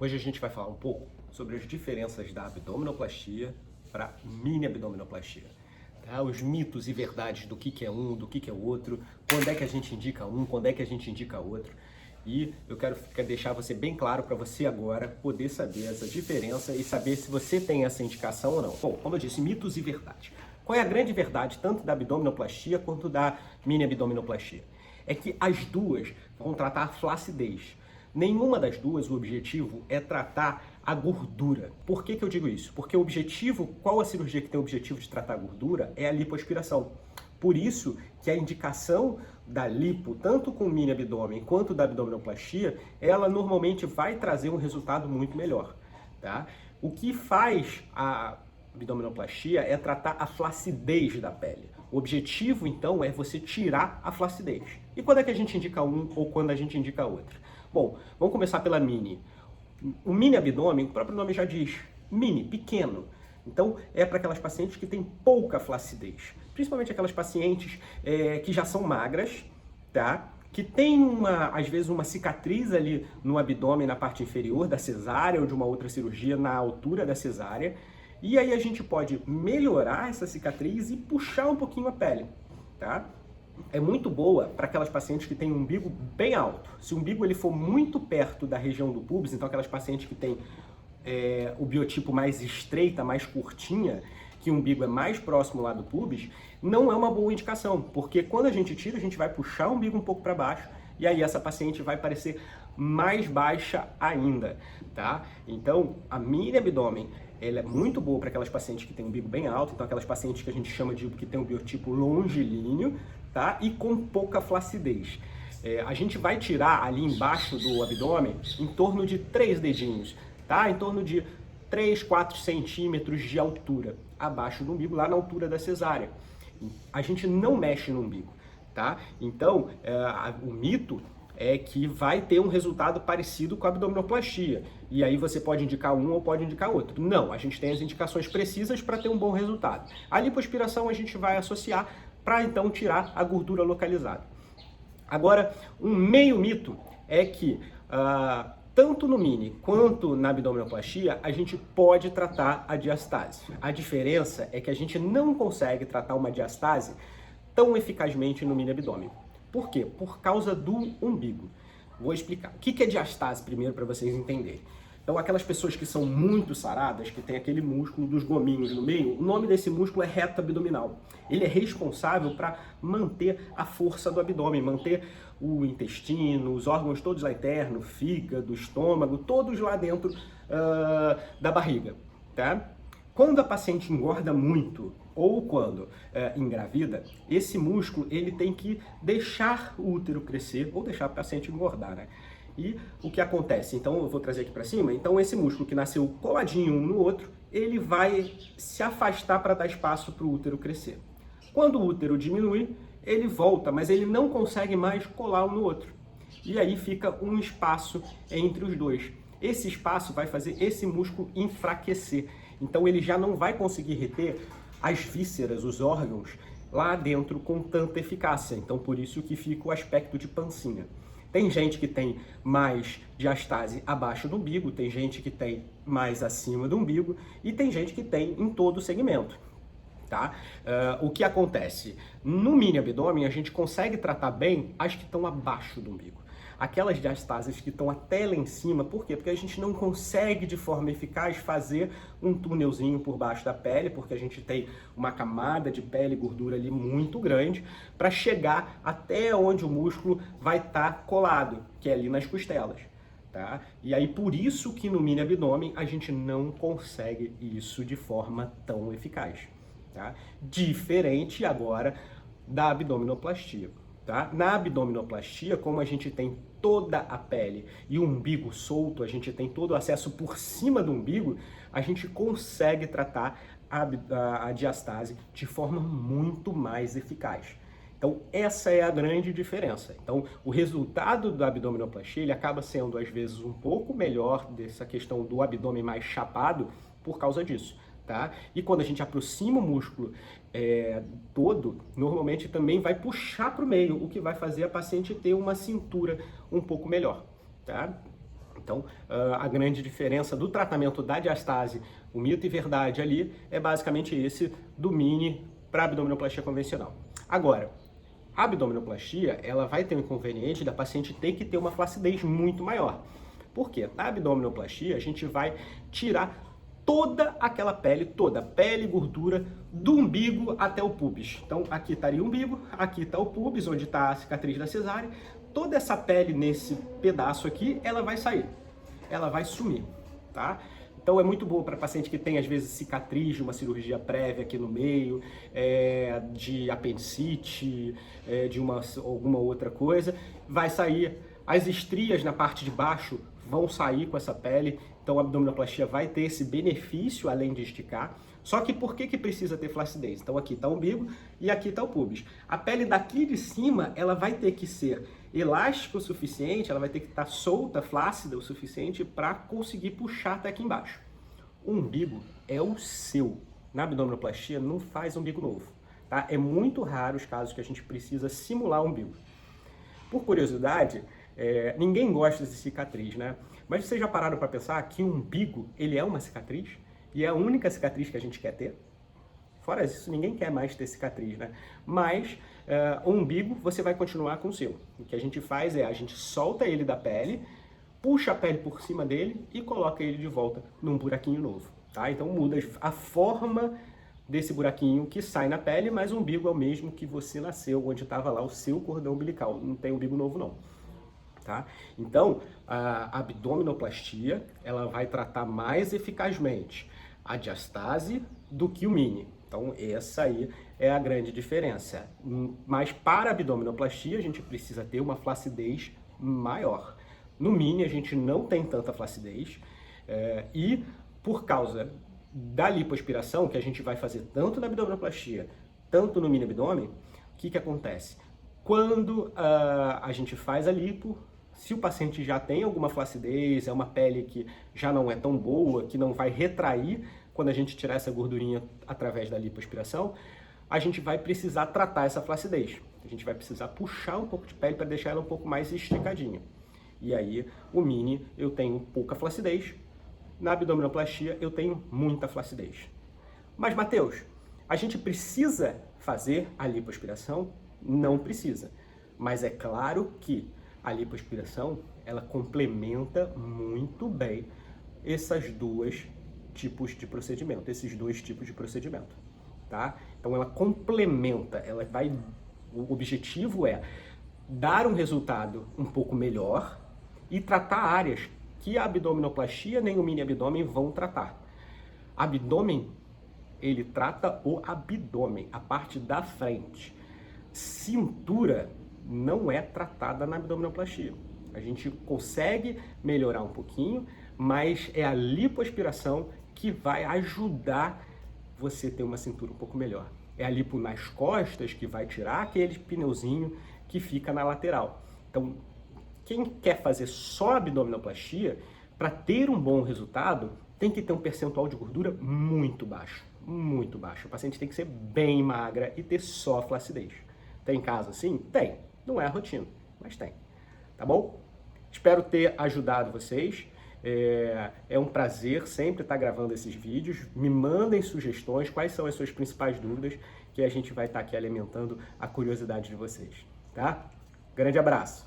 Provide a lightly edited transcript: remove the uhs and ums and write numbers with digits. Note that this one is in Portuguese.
Hoje a gente vai falar um pouco sobre as diferenças da abdominoplastia para mini abdominoplastia. Tá? Os mitos e verdades do que é um, do que é o outro, quando é que a gente indica um, quando é que a gente indica outro. E eu quero deixar você bem claro para você agora poder saber essa diferença e saber se você tem essa indicação ou não. Bom, como eu disse, mitos e verdades. Qual é a grande verdade tanto da abdominoplastia quanto da mini abdominoplastia? É que as duas vão tratar a flacidez. Nenhuma das duas, o objetivo é tratar a gordura. Por que eu digo isso? Porque o objetivo, qual a cirurgia que tem o objetivo de tratar a gordura? É a lipoaspiração. Por isso que a indicação da lipo, tanto com mini abdômen quanto da abdominoplastia, ela normalmente vai trazer um resultado muito melhor. Tá? O que faz a abdominoplastia é tratar a flacidez da pele. O objetivo, então, é você tirar a flacidez. E quando é que a gente indica um ou quando a gente indica outro? Bom, vamos começar pela mini. O mini abdômen, o próprio nome já diz, mini, pequeno. Então, é para aquelas pacientes que têm pouca flacidez. Principalmente aquelas pacientes que já são magras, tá? Que tem, às vezes, uma cicatriz ali no abdômen, na parte inferior da cesárea ou de uma outra cirurgia na altura da cesárea. E aí a gente pode melhorar essa cicatriz e puxar um pouquinho a pele, tá? É muito boa para aquelas pacientes que têm um umbigo bem alto. Se o umbigo ele for muito perto da região do pubis, então aquelas pacientes que têm o biotipo mais estreita, mais curtinha, que o umbigo é mais próximo lá do pubis, não é uma boa indicação, porque quando a gente tira, a gente vai puxar o umbigo um pouco para baixo e aí essa paciente vai parecer mais baixa ainda, tá? Então, a mini abdômen, ela é muito boa para aquelas pacientes que têm um umbigo bem alto, então aquelas pacientes que a gente chama de que tem um biotipo longilíneo, tá? E com pouca flacidez. A gente vai tirar ali embaixo do abdômen em torno de 3 dedinhos, tá? Em torno de 3, 4 centímetros de altura, abaixo do umbigo, lá na altura da cesárea. A gente não mexe no umbigo, tá? Então, o mito é que vai ter um resultado parecido com a abdominoplastia. E aí você pode indicar um ou pode indicar outro. Não, a gente tem as indicações precisas para ter um bom resultado. A lipoaspiração a gente vai associar para então tirar a gordura localizada. Agora, um meio mito é que tanto no mini quanto na abdominoplastia, a gente pode tratar a diastase. A diferença é que a gente não consegue tratar uma diastase tão eficazmente no mini abdômen. Por quê? Por causa do umbigo. Vou explicar. O que é diastase primeiro para vocês entenderem. Então, aquelas pessoas que são muito saradas, que tem aquele músculo dos gominhos no meio, o nome desse músculo é reto abdominal. Ele é responsável para manter a força do abdômen, manter o intestino, os órgãos todos lá internos, fígado, estômago, todos lá dentro da barriga, tá? Quando a paciente engorda muito ou quando engravida, esse músculo ele tem que deixar o útero crescer ou deixar a paciente engordar, né? E o que acontece? Então, eu vou trazer aqui para cima. Então, esse músculo que nasceu coladinho um no outro, ele vai se afastar para dar espaço para o útero crescer. Quando o útero diminui, ele volta, mas ele não consegue mais colar um no outro. E aí fica um espaço entre os dois. Esse espaço vai fazer esse músculo enfraquecer. Então, ele já não vai conseguir reter as vísceras, os órgãos, lá dentro com tanta eficácia. Então, por isso que fica o aspecto de pancinha. Tem gente que tem mais diastase abaixo do umbigo, tem gente que tem mais acima do umbigo e tem gente que tem em todo o segmento, tá? O que acontece? No mini abdômen a gente consegue tratar bem as que estão abaixo do umbigo. Aquelas diastases que estão até lá em cima, por quê? Porque a gente não consegue de forma eficaz fazer um túnelzinho por baixo da pele, porque a gente tem uma camada de pele e gordura ali muito grande para chegar até onde o músculo vai estar colado, que é ali nas costelas, tá? E aí por isso que no mini abdômen a gente não consegue isso de forma tão eficaz, tá? Diferente agora da abdominoplastia. Tá? Na abdominoplastia, como a gente tem toda a pele e o umbigo solto, a gente tem todo o acesso por cima do umbigo, a gente consegue tratar a diastase de forma muito mais eficaz. Então, essa é a grande diferença. Então, o resultado da abdominoplastia ele acaba sendo, às vezes, um pouco melhor dessa questão do abdômen mais chapado por causa disso. Tá? E quando a gente aproxima o músculo todo, normalmente também vai puxar para o meio, o que vai fazer a paciente ter uma cintura um pouco melhor. Tá? Então, a grande diferença do tratamento da diastase, o mito e verdade ali, é basicamente esse do mini para abdominoplastia convencional. Agora, a abdominoplastia, ela vai ter um inconveniente da paciente ter que ter uma flacidez muito maior. Por quê? Na abdominoplastia, a gente vai tirar toda aquela pele, toda, pele e gordura, do umbigo até o pubis. Então, aqui estaria o umbigo, aqui está o pubis, onde está a cicatriz da cesárea. Toda essa pele nesse pedaço aqui, ela vai sair, ela vai sumir, tá? Então é muito boa para paciente que tem, às vezes, cicatriz de uma cirurgia prévia aqui no meio, de apendicite, de alguma outra coisa. Vai sair, as estrias na parte de baixo vão sair com essa pele, então a abdominoplastia vai ter esse benefício além de esticar. Só que por que precisa ter flacidez? Então aqui está o umbigo e aqui está o pubis. A pele daqui de cima, ela vai ter que ser elástica o suficiente, ela vai ter que estar solta, flácida o suficiente para conseguir puxar até aqui embaixo. O umbigo é o seu. Na abdominoplastia não faz umbigo novo, tá? É muito raro os casos que a gente precisa simular o umbigo. Por curiosidade, ninguém gosta de cicatriz, né? Mas vocês já pararam para pensar que o umbigo, ele é uma cicatriz? E é a única cicatriz que a gente quer ter? Fora isso, ninguém quer mais ter cicatriz, né? Mas o umbigo, você vai continuar com o seu. O que a gente faz é, a gente solta ele da pele, puxa a pele por cima dele e coloca ele de volta num buraquinho novo, tá? Então muda a forma desse buraquinho que sai na pele, mas o umbigo é o mesmo que você nasceu, onde estava lá o seu cordão umbilical. Não tem umbigo novo, não. Tá? Então, a abdominoplastia, ela vai tratar mais eficazmente a diastase do que o mini. Então, essa aí é a grande diferença. Mas para a abdominoplastia, a gente precisa ter uma flacidez maior. No mini, a gente não tem tanta flacidez e por causa da lipoaspiração, que a gente vai fazer tanto na abdominoplastia, tanto no mini abdômen, o que acontece? Quando a gente faz a lipo, se o paciente já tem alguma flacidez, é uma pele que já não é tão boa, que não vai retrair quando a gente tirar essa gordurinha através da lipoaspiração, a gente vai precisar tratar essa flacidez. A gente vai precisar puxar um pouco de pele para deixar ela um pouco mais esticadinha. E aí, o mini, eu tenho pouca flacidez. Na abdominoplastia, eu tenho muita flacidez. Mas, Matheus, a gente precisa fazer a lipoaspiração? Não precisa. Mas é claro que a lipoaspiração, ela complementa muito bem esses dois tipos de procedimento, tá? Então ela complementa, o objetivo é dar um resultado um pouco melhor e tratar áreas que a abdominoplastia nem o mini abdômen vão tratar. Abdômen, ele trata o abdômen, a parte da frente. Cintura não é tratada na abdominoplastia. A gente consegue melhorar um pouquinho, mas é a lipoaspiração que vai ajudar você a ter uma cintura um pouco melhor. É a lipo nas costas que vai tirar aquele pneuzinho que fica na lateral. Então, quem quer fazer só abdominoplastia, para ter um bom resultado, tem que ter um percentual de gordura muito baixo, muito baixo. O paciente tem que ser bem magra e ter só flacidez. Tem caso assim? Tem. Não é a rotina, mas tem. Tá bom? Espero ter ajudado vocês. É um prazer sempre estar gravando esses vídeos. Me mandem sugestões, quais são as suas principais dúvidas, que a gente vai estar aqui alimentando a curiosidade de vocês. Tá? Grande abraço!